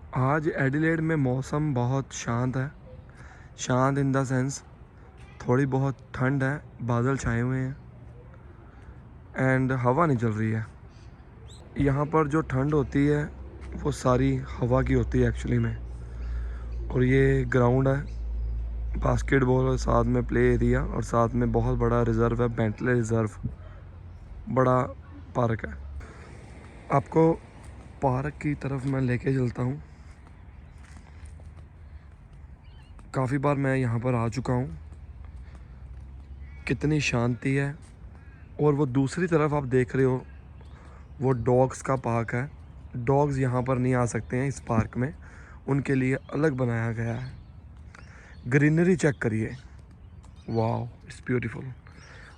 आज एडिलेड में मौसम बहुत शांत है। शांत इन द सेंस थोड़ी बहुत ठंड है, बादल छाए हुए हैं एंड हवा नहीं चल रही है। यहाँ पर जो ठंड होती है वो सारी हवा की होती है एक्चुअली में। और ये ग्राउंड है, बास्केटबॉल और साथ में प्ले एरिया और साथ में बहुत बड़ा रिज़र्व है, बेंटले रिज़र्व, बड़ा पार्क है। आपको पार्क की तरफ मैं लेके चलता हूँ। काफ़ी बार मैं यहाँ पर आ चुका हूँ। कितनी शांति है। और वो दूसरी तरफ आप देख रहे हो वो डॉग्स का पार्क है। डॉग्स यहाँ पर नहीं आ सकते हैं इस पार्क में, उनके लिए अलग बनाया गया है। ग्रीनरी चेक करिए, वाह इट्स ब्यूटीफुल।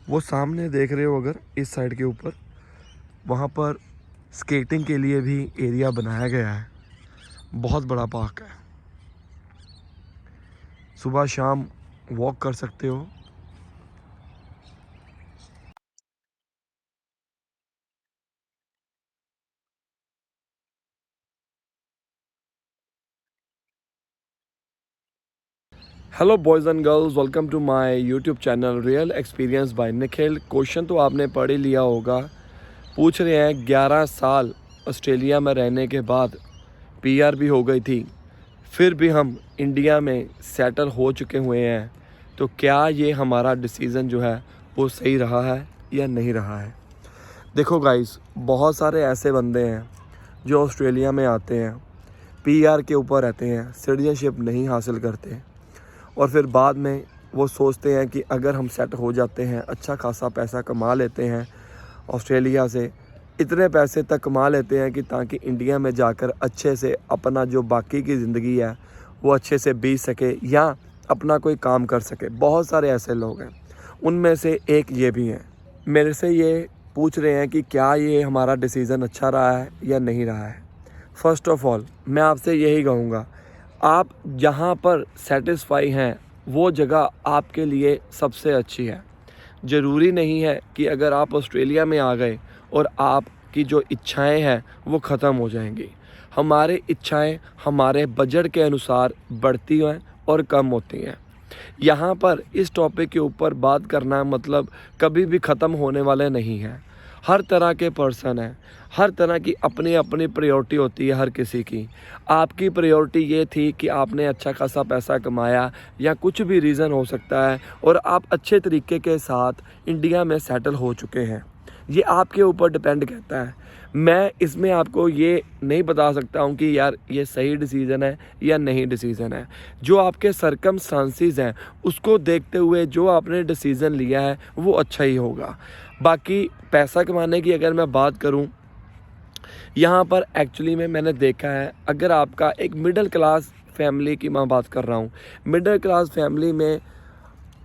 वो सामने देख रहे हो अगर इस साइड के ऊपर, वहाँ पर स्केटिंग के लिए भी एरिया बनाया गया है। बहुत बड़ा पार्क है, सुबह शाम वॉक कर सकते हो। Hello boys and girls, welcome to my YouTube channel real experience by Nikhil. Question तो आपने पढ़ ही लिया होगा। पूछ रहे हैं 11 साल ऑस्ट्रेलिया में रहने के बाद पीआर भी हो गई थी, फिर भी हम इंडिया में सेटल हो चुके हुए हैं, तो क्या ये हमारा डिसीज़न जो है वो सही रहा है या नहीं रहा है। देखो गाइस, बहुत सारे ऐसे बंदे हैं जो ऑस्ट्रेलिया में आते हैं, पीआर के ऊपर रहते हैं, सिटीजनशिप नहीं हासिल करते और फिर बाद में वो सोचते हैं कि अगर हम सेट हो जाते हैं, अच्छा खासा पैसा कमा लेते हैं ऑस्ट्रेलिया से, इतने पैसे तक कमा लेते हैं कि ताकि इंडिया में जाकर अच्छे से अपना जो बाकी की ज़िंदगी है वो अच्छे से बीत सके या अपना कोई काम कर सके। बहुत सारे ऐसे लोग हैं, उनमें से एक ये भी हैं। मेरे से ये पूछ रहे हैं कि क्या ये हमारा डिसीज़न अच्छा रहा है या नहीं रहा है। फ़र्स्ट ऑफ़ ऑल मैं आपसे यही कहूँगा, आप जहाँ पर सेटिस्फाई हैं वो जगह आपके लिए सबसे अच्छी है। ज़रूरी नहीं है कि अगर आप ऑस्ट्रेलिया में आ गए और आपकी जो इच्छाएं हैं वो ख़त्म हो जाएंगी। हमारे इच्छाएं हमारे बजट के अनुसार बढ़ती हैं और कम होती हैं। यहाँ पर इस टॉपिक के ऊपर बात करना मतलब कभी भी ख़त्म होने वाले नहीं हैं। हर तरह के पर्सन हैं, हर तरह की अपनी अपनी प्रायोरिटी होती है हर किसी की। आपकी प्रायोरिटी ये थी कि आपने अच्छा खासा पैसा कमाया या कुछ भी रीज़न हो सकता है और आप अच्छे तरीके के साथ इंडिया में सेटल हो चुके हैं। ये आपके ऊपर डिपेंड करता है। मैं इसमें आपको ये नहीं बता सकता हूँ कि यार ये सही डिसीज़न है या नहीं डिसीज़न है। जो आपके सर्कमस्टांसिस हैं उसको देखते हुए जो आपने डिसीज़न लिया है वो अच्छा ही होगा। बाकी पैसा कमाने की अगर मैं बात करूं, यहाँ पर एक्चुअली में मैंने देखा है, अगर आपका एक मिडिल क्लास फैमिली की मैं बात कर रहा हूँ, मिडिल क्लास फैमिली में,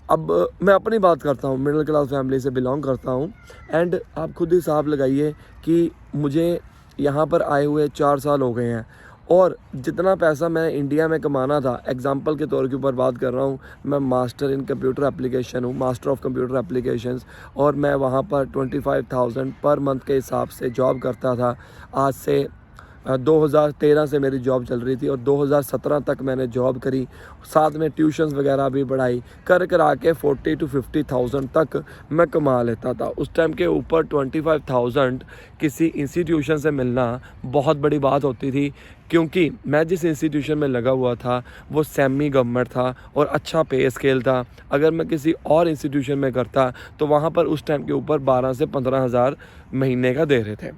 अब मैं अपनी बात करता हूँ, मिडिल क्लास फैमिली से बिलोंग करता हूँ एंड आप खुद ही हिसाब लगाइए कि मुझे यहाँ पर आए हुए 4 साल हो गए हैं और जितना पैसा मैं इंडिया में कमाना था, एग्जांपल के तौर के ऊपर बात कर रहा हूँ, मैं मास्टर इन कंप्यूटर एप्लीकेशन हूँ, मास्टर ऑफ कंप्यूटर एप्लीकेशंस, और मैं वहाँ पर 25,000 पर मंथ के हिसाब से जॉब करता था। आज से 2013 से मेरी जॉब चल रही थी और 2017 तक मैंने जॉब करी, साथ में ट्यूशन्स वगैरह भी बढ़ाई, कर करा के 40 to 50,000 तक मैं कमा लेता था। उस टाइम के ऊपर 25,000 किसी इंस्टीट्यूशन से मिलना बहुत बड़ी बात होती थी, क्योंकि मैं जिस इंस्टीट्यूशन में लगा हुआ था वो सेमी गवर्नमेंट था और अच्छा पे स्केल था। अगर मैं किसी और इंस्टीट्यूशन में करता तो वहाँ पर उस टाइम के ऊपर 12 से 15,000 महीने का दे रहे थे।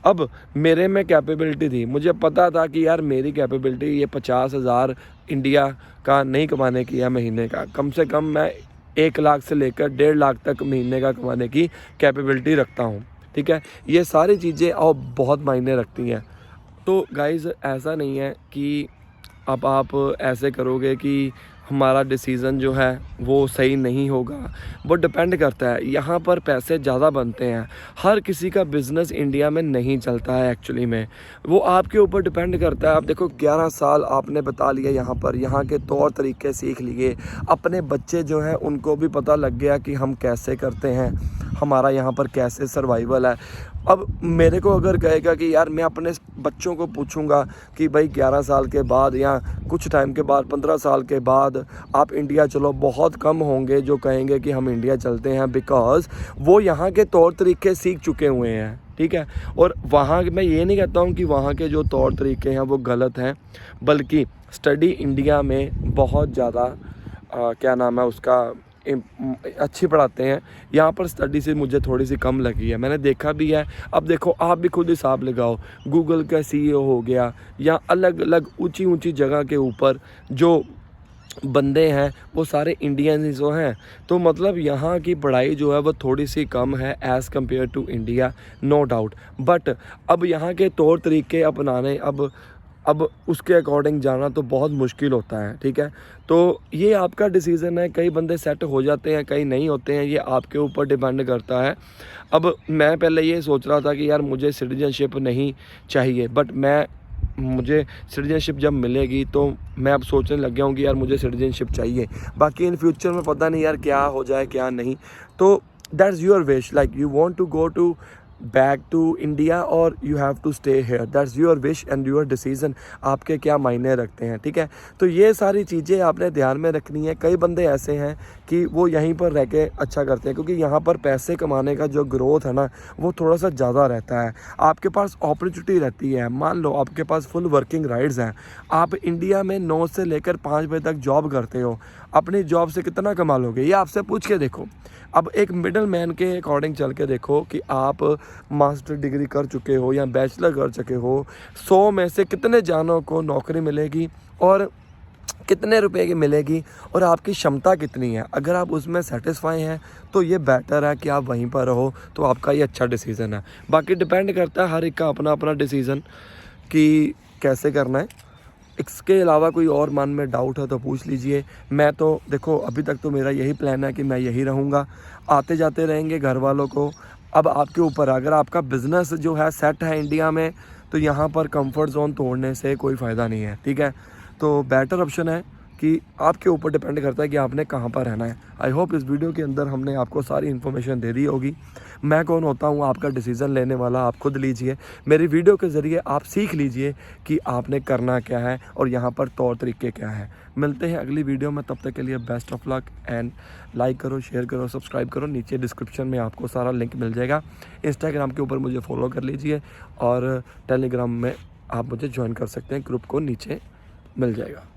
अब मेरे में कैपेबिलिटी थी, मुझे पता था कि यार मेरी कैपेबिलिटी ये 50,000 इंडिया का नहीं कमाने की है महीने का, कम से कम मैं 1 लाख से लेकर 1.5 लाख तक महीने का कमाने की कैपेबिलिटी रखता हूँ। ठीक है, ये सारी चीज़ें और बहुत मायने रखती हैं। तो गाइज़, ऐसा नहीं है कि अब आप ऐसे करोगे कि हमारा डिसीज़न जो है वो सही नहीं होगा। वो डिपेंड करता है, यहाँ पर पैसे ज़्यादा बनते हैं, हर किसी का बिज़नेस इंडिया में नहीं चलता है एक्चुअली में, वो आपके ऊपर डिपेंड करता है। आप देखो 11 साल आपने बता लिया यहाँ पर, यहाँ के तौर तरीके सीख लिए, अपने बच्चे जो हैं उनको भी पता लग गया कि हम कैसे करते हैं, हमारा यहाँ पर कैसे सर्वाइवल है। अब मेरे को अगर कहेगा कि यार मैं अपने बच्चों को पूछूंगा कि भाई 11 साल के बाद या कुछ टाइम के बाद 15 साल के बाद आप इंडिया चलो, बहुत कम होंगे जो कहेंगे कि हम इंडिया चलते हैं, बिकॉज़ वो यहाँ के तौर तरीके सीख चुके हुए हैं, ठीक है। और वहाँ मैं ये नहीं कहता हूँ कि वहाँ के जो तौर तरीके हैं वो गलत हैं, बल्कि स्टडी इंडिया में बहुत ज़्यादा क्या नाम है उसका अच्छी पढ़ाते हैं। यहाँ पर स्टडी से मुझे थोड़ी सी कम लगी है, मैंने देखा भी है। अब देखो आप भी खुद हिसाब लगाओ, गूगल का CEO हो गया या अलग अलग ऊंची ऊंची जगह के ऊपर जो बंदे हैं वो सारे इंडियन ही जो हैं। तो मतलब यहाँ की पढ़ाई जो है वो थोड़ी सी कम है as compare to India, no doubt. But अब यहाँ के तौर तरीके अपनाने, अब उसके अकॉर्डिंग जाना तो बहुत मुश्किल होता है, ठीक है। तो ये आपका डिसीज़न है, कई बंदे सेट हो जाते हैं, कई नहीं होते हैं, ये आपके ऊपर डिपेंड करता है। अब मैं पहले ये सोच रहा था कि यार मुझे सिटीजनशिप नहीं चाहिए, बट मुझे सिटीजनशिप जब मिलेगी तो मैं अब सोचने लग गया हूँ कि यार मुझे सिटीजनशिप चाहिए। बाकी इन फ्यूचर में पता नहीं यार क्या हो जाए क्या नहीं। तो that's your wish, like you want to go to back to India और you have to stay here, that's your wish and your decision. आपके क्या मायने रखते हैं, ठीक है। तो ये सारी चीज़ें आपने ध्यान में रखनी है। कई बंदे ऐसे हैं कि वो यहीं पर रह के अच्छा करते हैं, क्योंकि यहाँ पर पैसे कमाने का जो ग्रोथ है ना वो थोड़ा सा ज़्यादा रहता है। आपके पास अपॉर्चुनिटी रहती है, मान लो आपके पास फुल वर्किंग राइट्स हैं, आप इंडिया में 9 से लेकर 5 बजे तक जॉब करते हो, अपनी जॉब से कितना कमा लोगे ये आपसे पूछ के देखो। अब एक मिडल मैन के अकॉर्डिंग चल के देखो कि आप मास्टर डिग्री कर चुके हो या बैचलर कर चुके हो, 100 में से कितने जानों को नौकरी मिलेगी और कितने रुपए की मिलेगी और आपकी क्षमता कितनी है। अगर आप उसमें सेटिस्फाई हैं तो ये बेटर है कि आप वहीं पर रहो, तो आपका ये अच्छा डिसीज़न है। बाकी डिपेंड करता है हर एक का अपना अपना डिसीज़न कि कैसे करना है। इसके अलावा कोई और मन में डाउट है तो पूछ लीजिए। मैं तो देखो अभी तक तो मेरा यही प्लान है कि मैं यही रहूँगा, आते जाते रहेंगे घर वालों को। अब आपके ऊपर, अगर आपका बिज़नेस जो है सेट है इंडिया में, तो यहाँ पर कंफर्ट जोन तोड़ने से कोई फ़ायदा नहीं है, ठीक है। तो बेटर ऑप्शन है कि आपके ऊपर डिपेंड करता है कि आपने कहाँ पर रहना है। आई होप इस वीडियो के अंदर हमने आपको सारी इन्फॉर्मेशन दे दी होगी। मैं कौन होता हूँ आपका डिसीज़न लेने वाला, आप खुद लीजिए। मेरी वीडियो के ज़रिए आप सीख लीजिए कि आपने करना क्या है और यहाँ पर तौर तरीके क्या है। मिलते हैं अगली वीडियो में, तब तक के लिए best of luck and like करो, शेयर करो, सब्सक्राइब करो। नीचे डिस्क्रिप्शन में आपको सारा लिंक मिल जाएगा। इंस्टाग्राम के ऊपर मुझे फॉलो कर लीजिए और टेलीग्राम में आप मुझे ज्वाइन कर सकते हैं, ग्रुप को नीचे मिल जाएगा।